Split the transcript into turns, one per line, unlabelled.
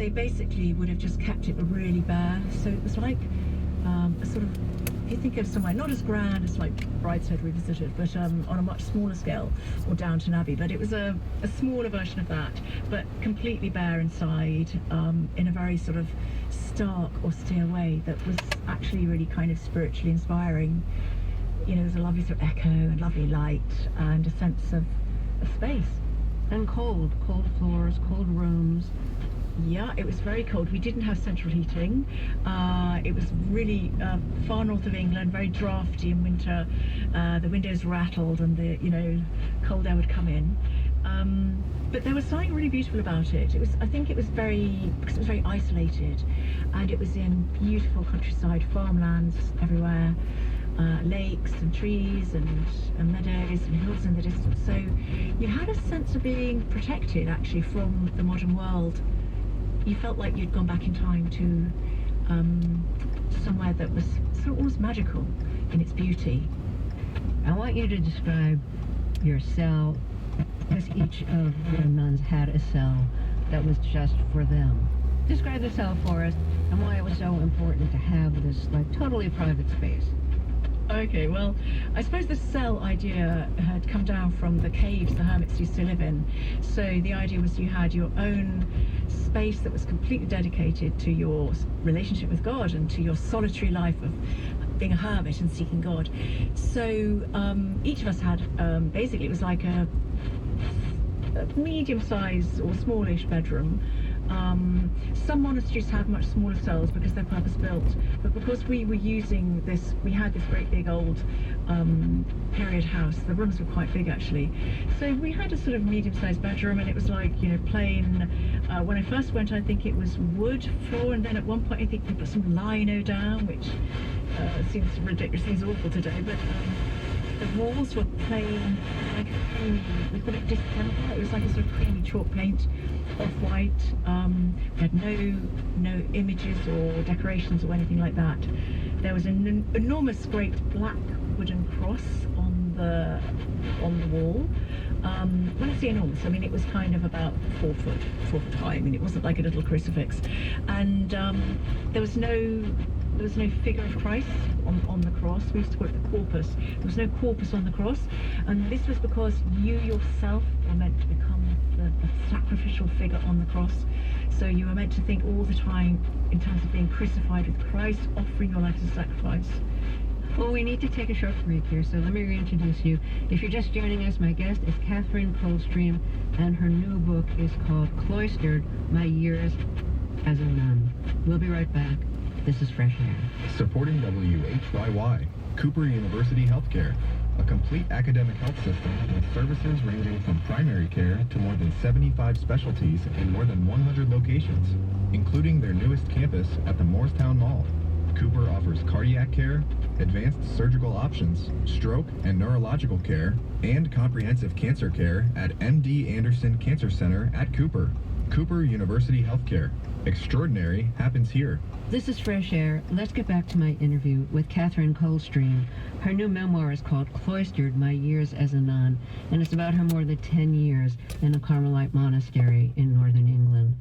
they basically would have just kept it really bare. So it was like a sort of, if you think of somewhere not as grand as like Brideshead Revisited, but on a much smaller scale, or Downton Abbey, but it was a smaller version of that, but completely bare inside, in a very sort of stark, austere way that was actually really kind of spiritually inspiring. You know, there's a lovely sort of echo and lovely light and a sense of space.
And cold floors, cold rooms.
Yeah, it was very cold. We didn't have central heating. It was really far north of England, very drafty in winter. The windows rattled and the, you know, cold air would come in. But there was something really beautiful about it. I think it was because it was very isolated, and it was in beautiful countryside, farmlands everywhere, lakes and trees and meadows and hills in the distance. So you had a sense of being protected actually from the modern world. You felt like you'd gone back in time to somewhere that was sort of almost magical in its beauty.
I want you to describe your cell, because each of the nuns had a cell that was just for them. Describe the cell for us and why it was so important to have this like totally private space.
Okay, well, I suppose the cell idea had come down from the caves the hermits used to live in. So the idea was you had your own space that was completely dedicated to your relationship with God and to your solitary life of being a hermit and seeking God. So each of us had, basically it was like a medium-sized or smallish bedroom. Some monasteries have much smaller cells because they're purpose-built, but because we were using this, we had this great big old period house. The rooms were quite big actually, so we had a sort of medium-sized bedroom, and it was like, you know, plain. When I first went, I think it was wood floor, and then at one point I think we put some lino down, which seems ridiculous, seems awful today, but the walls were plain, like a creamy, we call it distemper. It was like a sort of creamy chalk paint, off-white. We had no images or decorations or anything like that. There was an enormous great black wooden cross on the wall. When I say enormous, I mean it was kind of about 4 foot high. I mean, it wasn't like a little crucifix, and there was no figure of Christ on the cross. We used to call it the corpus. There was no corpus on the cross, and this was because you yourself were meant to become the sacrificial figure on the cross. So you were meant to think all the time in terms of being crucified with Christ, offering your life as a sacrifice.
Well, we need to take a short break here, so let me reintroduce you. If you're just joining us, my guest is Catherine Coldstream, and her new book is called Cloistered: My Years as a Nun. We'll be right back. This is Fresh Air.
Supporting WHYY, Cooper University Healthcare, a complete academic health system with services ranging from primary care to more than 75 specialties in more than 100 locations, including their newest campus at the Moorestown Mall. Cooper offers cardiac care, advanced surgical options, stroke and neurological care, and comprehensive cancer care at MD Anderson Cancer Center at Cooper. Cooper University Healthcare. Extraordinary happens here.
This is Fresh Air. Let's get back to my interview with Catherine Coldstream. Her new memoir is called Cloistered: My Years as a Nun, and it's about her more than 10 years in a Carmelite monastery in northern England.